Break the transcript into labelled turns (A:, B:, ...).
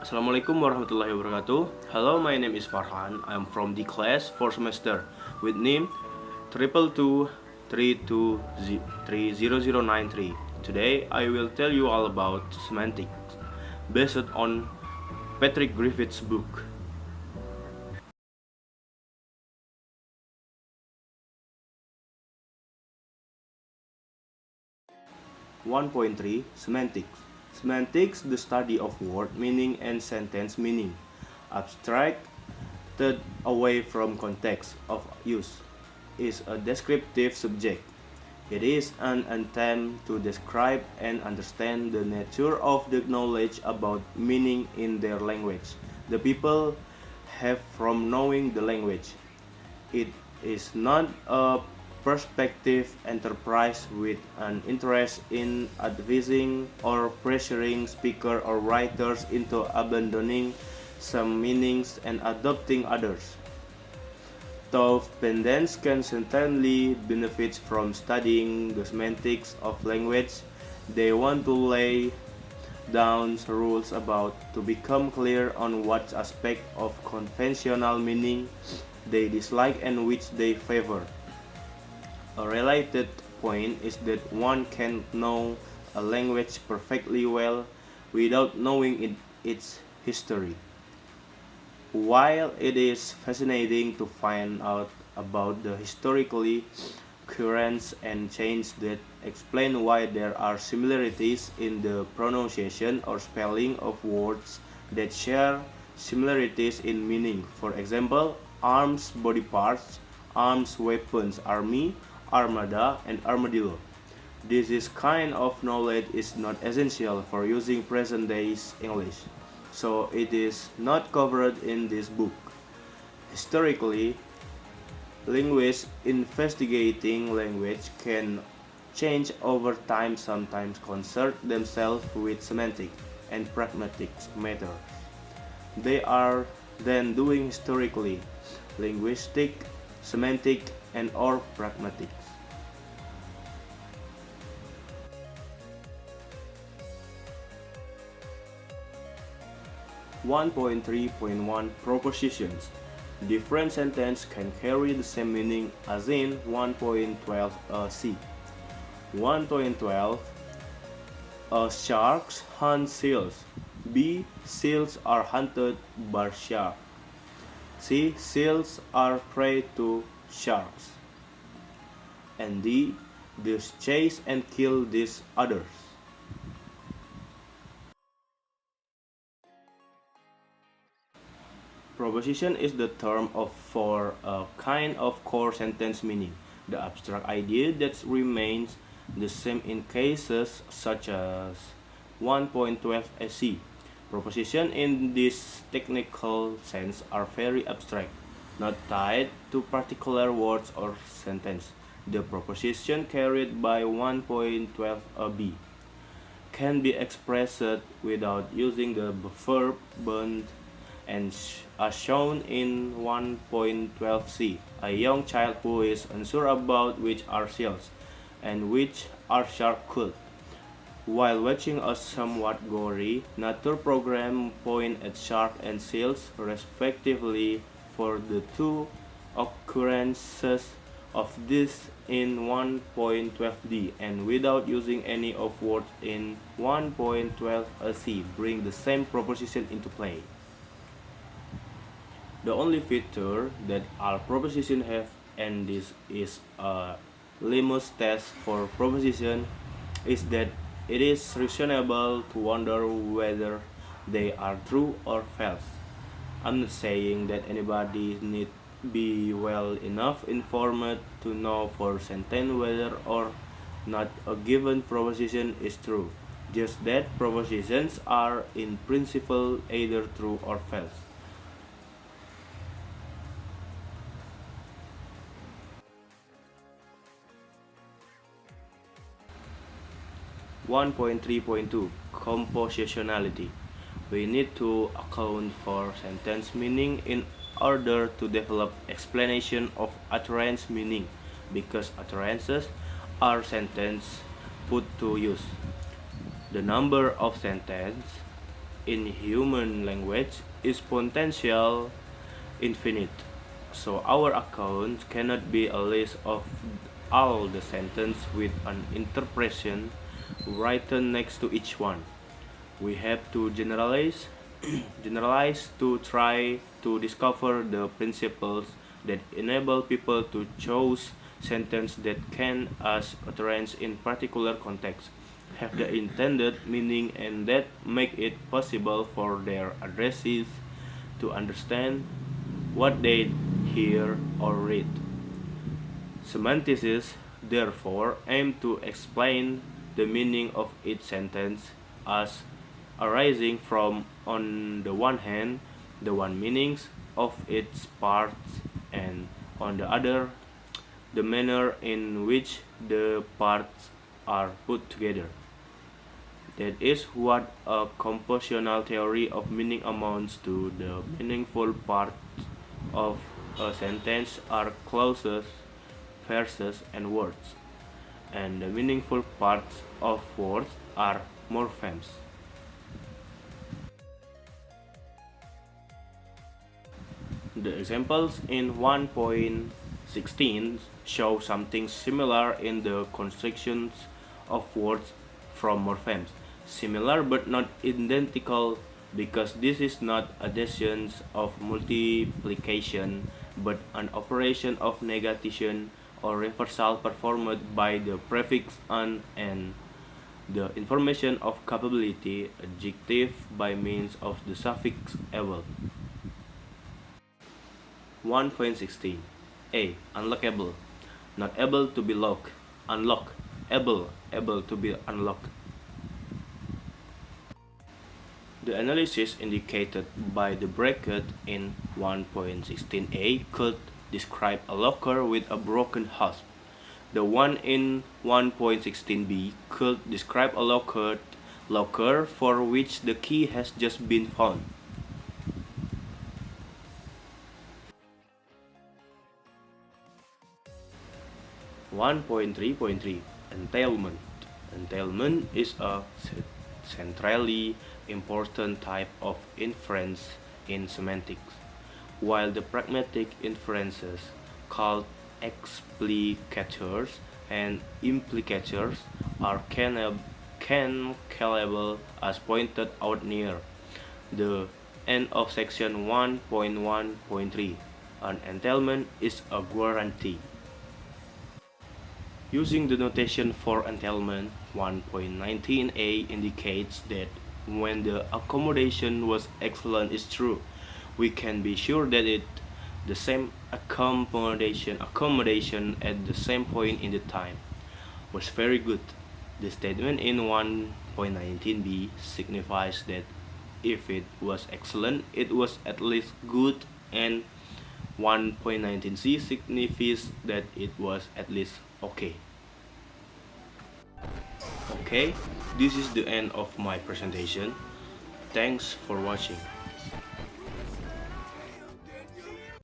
A: Assalamualaikum warahmatullahi wabarakatuh. Hello, my name is Farhan. I'm from the class 4 semester with name 222-320-30093. Today, I will tell you all about semantics based on Patrick Griffith's book. 1.3 Semantics. Semantics, the study of word meaning and sentence meaning, abstracted away from context of use, is a descriptive subject. It is an attempt to describe and understand the nature of the knowledge about meaning in their language the people have from knowing the language. It is not a prospective enterprise with an interest in advising or pressuring speakers or writers into abandoning some meanings and adopting others. Though pedants can certainly benefit from studying the semantics of language, they want to lay down rules about to become clear on what aspect of conventional meaning they dislike and which they favor. A related point is that one can know a language perfectly well without knowing its history. While it is fascinating to find out about the historically currents and change that explain why there are similarities in the pronunciation or spelling of words that share similarities in meaning. For example, arms, body parts, arms, weapons, army, armada, and armadillo. This is kind of knowledge is not essential for using present day's English, so it is not covered in this book. Historically, linguists investigating language can change over time, sometimes concern themselves with semantic and pragmatics matters. They are then doing historically, linguistic, semantic, and or pragmatics. 1.3.1 Propositions. Different sentences can carry the same meaning as in 1.12c. 1.12 Sharks hunt seals. B. Seals are hunted by sharks. C. Seals are prey to sharks. And D. They chase and kill these others. Proposition is the term for a kind of core sentence meaning, the abstract idea that remains the same in cases such as 1.12 SC. Propositions in this technical sense are very abstract, not tied to particular words or sentence. The proposition carried by 1.12b can be expressed without using the verb bond and as shown in 1.12c, a young child who is unsure about which are seals and which are shark could. While watching a somewhat gory nature program point at shark and seals respectively for the two occurrences of this in 1.12d and without using any of words in 1.12c bring the same proposition into play. The only feature that all propositions have, and this is a litmus test for proposition, is that it is reasonable to wonder whether they are true or false. I'm not saying that anybody need be well enough informed to know for certain whether or not a given proposition is true, just that propositions are in principle either true or false. 1.3.2 Compositionality. We need to account for sentence meaning in order to develop explanation of utterance meaning because utterances are sentences put to use. The number of sentences in human language is potential infinite. So our account cannot be a list of all the sentences with an interpretation written next to each one. We have to generalize to try to discover the principles that enable people to choose sentences that can, as utterance in particular context, have the intended meaning and that make it possible for their addressees to understand what they hear or read. Semantics therefore aim to explain the meaning of each sentence as arising from, on the one hand, the one meanings of its parts, and on the other, the manner in which the parts are put together. That is what a compositional theory of meaning amounts to. The meaningful parts of a sentence are clauses, phrases, and words, and the meaningful parts of words are morphemes. The examples in 1.16 show something similar in the constructions of words from morphemes. Similar but not identical because this is not addition of multiplication but an operation of negation or reversal performed by the prefix an and the information of capability adjective by means of the suffix able. 1.16 A. Unlockable. Not able to be locked. Unlock. Able to be unlocked. The analysis indicated by the bracket in 1.16a could describe a locker with a broken hasp. The one in 1.16b could describe a locker for which the key has just been found. 1.3.3 Entailment. Entailment is a centrally important type of inference in semantics, while the pragmatic inferences called explicators and implicators are callable as pointed out near the end of section 1.1.3. An entailment is a guarantee. Using the notation for entailment, 1.19a indicates that when the accommodation was excellent is true, we can be sure that the same accommodation at the same point in the time was very good. The statement in 1.19b signifies that if it was excellent, it was at least good, and 1.19c signifies that it was at least okay. Okay, this is the end of my presentation. Thanks for watching.